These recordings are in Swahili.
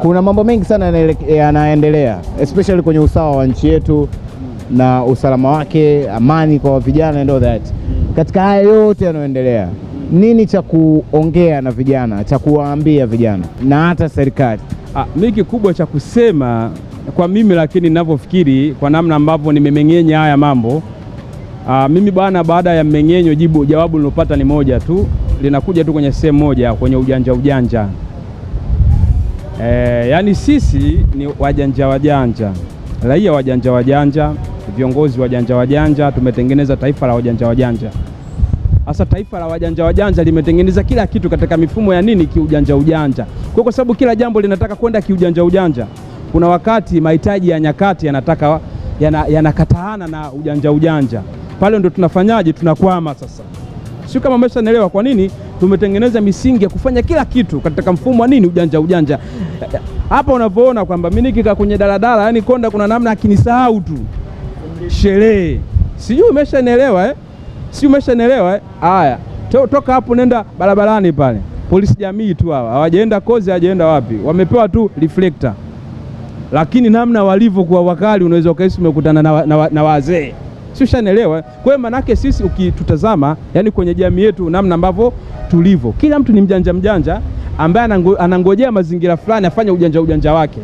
Kuna mambo mengi sana yanaendelea especially kwenye usawa wa nchi yetu na usalama wake, amani kwa vijana and all that. Katika haya yote yanayoendelea, nini cha kuongea na vijana, cha kuwaambia vijana na hata serikali? Mimi kikubwa cha kusema kwa mimi, lakini ninavyofikiri kwa namna ambavyo nimemeng'enya haya mambo, mimi bwana, baada ya mmeng'enyo jawabu nilopata ni moja tu, linakuja tu kwenye sehemu moja, kwenye ujanja. Yani sisi ni wajanja, raia wajanja, viongozi wajanja, tumetengeneza taifa la wajanja. Hasa taifa la wajanja limetengeneza kila kitu katika mifumo ya nini, kiujanja. Kwa sababu kila jambo linataka kwenda kiujanja. Kuna wakati mahitaji ya nyakati yanakataana na ujanja. Pale ndo tunafanyaje? Tunakwama sasa. Sio kama umeshaelewa kwa nini tumetengeneza misingi ya kufanya kila kitu katika mfumo wa nini, ujanja. Hapa unavyoona kwamba mimi nikikaa kwenye daladala, yani konda kuna namna akinisahau tu sherehe. Sijui umeshaelewa Si umeshaelewa Haya, toka hapo nenda barabarani pale. Polisi jamii tu hawa, hawajaenda kozi, hawajaenda wapi. Wamepewa tu reflector. Lakini namna walivyo kwa wakali unaweza ukahisi umekutana na wazee. Si ushaelewa? Kwa hiyo manake sisi ukitutazama, yani kwenye jamii yetu namna ambavyo tulivyo, kila mtu ni mjanja ambaye anangojea mazingira fulani afanye ujanja wake.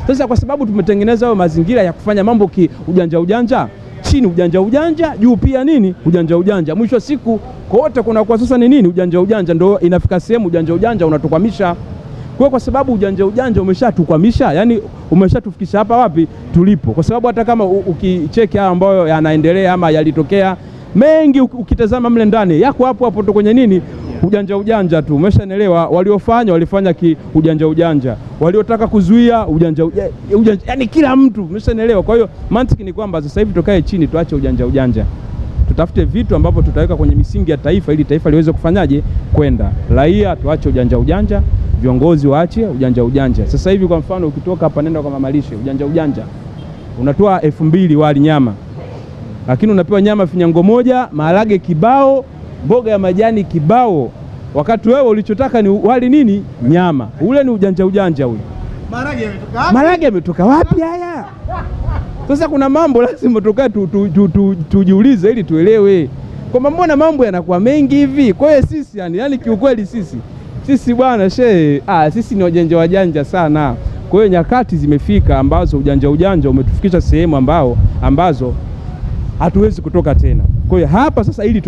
Sasa kwa sababu tumetengeneza hayo mazingira ya kufanya mambo ujanja, chini ujanja, juu pia nini, ujanja. Mwisho wa siku kote kuna kwa sasa ni nini, ujanja, ndio inafika sehemu ujanja unatukwamisha. Kwa sababu ujanja umeshatukwamisha, yani umeshatufikisha hapa wapi tulipo. Kwa sababu hata kama ukicheki haya ambayo yanaendelea ama yalitokea mengi, ukitazama mle ndani yako hapo tu kwenye nini, ujanja tu. Umeshaelewa? Walifanya ujanja. Waliotaka kuzuia ujanja, yani kila mtu umeshaelewa. Kwa hiyo mantiki ni kwamba sasa hivi tukae chini, tuache ujanja. Tutafute vitu ambavyo tutaweka kwenye misingi ya taifa ili taifa liweze kufanyaje kwenda. Raia tuache ujanja, viongozi waache ujanja. Sasa hivi kwa mfano ukitoka hapa nenda kwa mamalishe ujanja. Unatoa 2000 wali nyama. Lakini unapewa nyama finyango moja, maharage kibao, mboga ya majani kibao. Wakati wewe ulichotaka ni wali nini? Nyama. Ule ni ujanja ule. Maharage yametoka wapi haya? Sasa kuna mambo lazima tukae tujiulize ili tuelewe. Kwa mbona mambo yanakuwa mengi hivi? Kwa hiyo sisi yani kiukweli sisi bwana sisi ni wajanja sana. Kwa hiyo nyakati zimefika ambazo ujanja umetufikisha sehemu ambazo hatuwezi kutoka tena. Kwa hiyo hapa sasa ili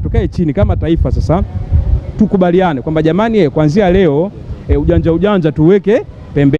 tukae chini kama taifa sasa, tukubaliane kwamba jamani, kuanzia leo ujanja tuweke pembeni.